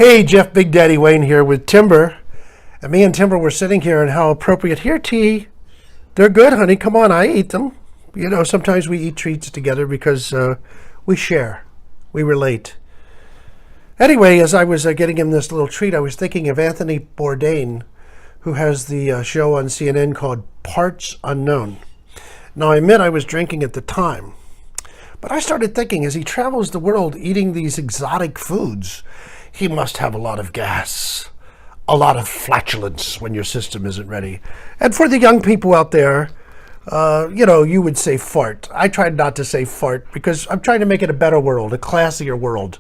Hey, Jeff Big Daddy Wayne here with Timber. And me and Timber were sitting here, and how appropriate. Here, T. They're good, honey. Come on, I eat them. You know, sometimes we eat treats together because we share. We relate. Anyway, as I was getting him this little treat, I was thinking of Anthony Bourdain, who has the show on CNN called Parts Unknown. Now, I admit I was drinking at the time, but I started thinking, as he travels the world eating these exotic foods, he must have a lot of gas, a lot of flatulence when your system isn't ready. And for the young people out there, you would say fart. I tried not to say fart because I'm trying to make it a better world, a classier world.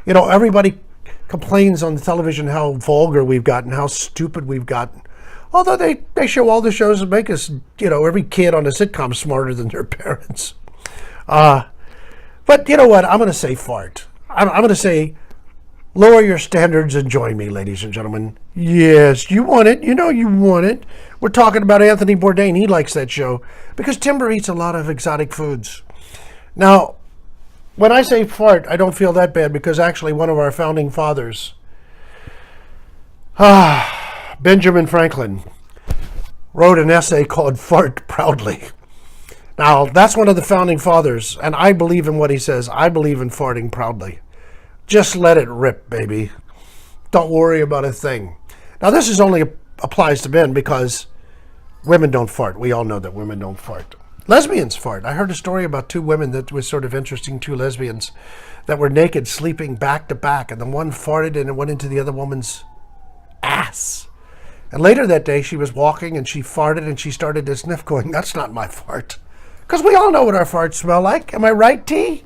You know, everybody complains on the television how vulgar we've gotten, how stupid we've gotten. Although they show all the shows that make us, every kid on a sitcom smarter than their parents. But you know what? I'm going to say fart. I'm going to say, lower your standards and join me, ladies and gentlemen. Yes, you want it. You know you want it. We're talking about Anthony Bourdain. He likes that show because Timber eats a lot of exotic foods. Now, when I say fart, I don't feel that bad because actually one of our founding fathers, Benjamin Franklin, wrote an essay called Fart Proudly. Now, that's one of the founding fathers, and I believe in what he says. I believe in farting proudly. Just let it rip, baby. Don't worry about a thing. Now, this is only applies to men because women don't fart. We all know that women don't fart. Lesbians fart. I heard a story about two women that was sort of interesting, two lesbians that were naked, sleeping back to back, and the one farted and it went into the other woman's ass. And later that day, she was walking and she farted and she started to sniff, going, "That's not my fart." Because we all know what our farts smell like. Am I right, T?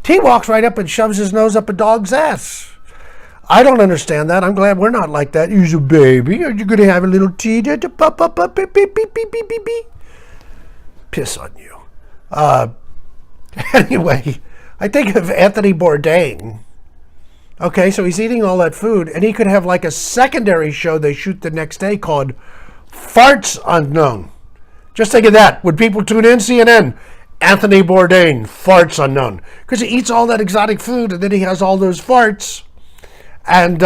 T walks right up and shoves his nose up a dog's ass. I don't understand that. I'm glad we're not like that. You're a baby. Are you going to have a little tea to pop up, beep, beep, beep, beep, beep, beep, beep? Piss on you. Anyway, I think of Anthony Bourdain. Okay, so he's eating all that food, and he could have like a secondary show they shoot the next day called Farts Unknown. Just think of that. Would people tune in? CNN. Anthony Bourdain, farts unknown. Because he eats all that exotic food and then he has all those farts. And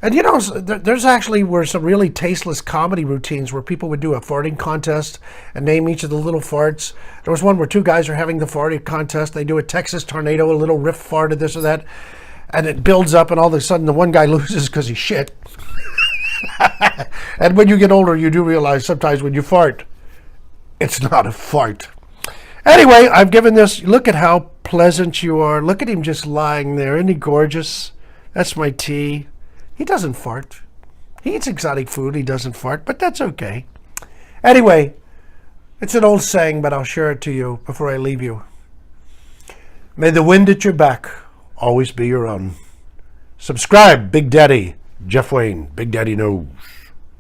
there's actually were some really tasteless comedy routines where people would do a farting contest and name each of the little farts. There was one where two guys are having the farting contest. They do a Texas tornado, a little riff fart of this or that. And it builds up and all of a sudden the one guy loses because he shit. And when you get older, you do realize sometimes when you fart, it's not a fart. Anyway, I've given this, look at how pleasant you are. Look at him just lying there. Isn't he gorgeous? That's my tea. He doesn't fart. He eats exotic food. He doesn't fart, but that's okay. Anyway, it's an old saying, but I'll share it to you before I leave you. May the wind at your back always be your own. Subscribe, Big Daddy. Jeff Wayne, Big Daddy knows.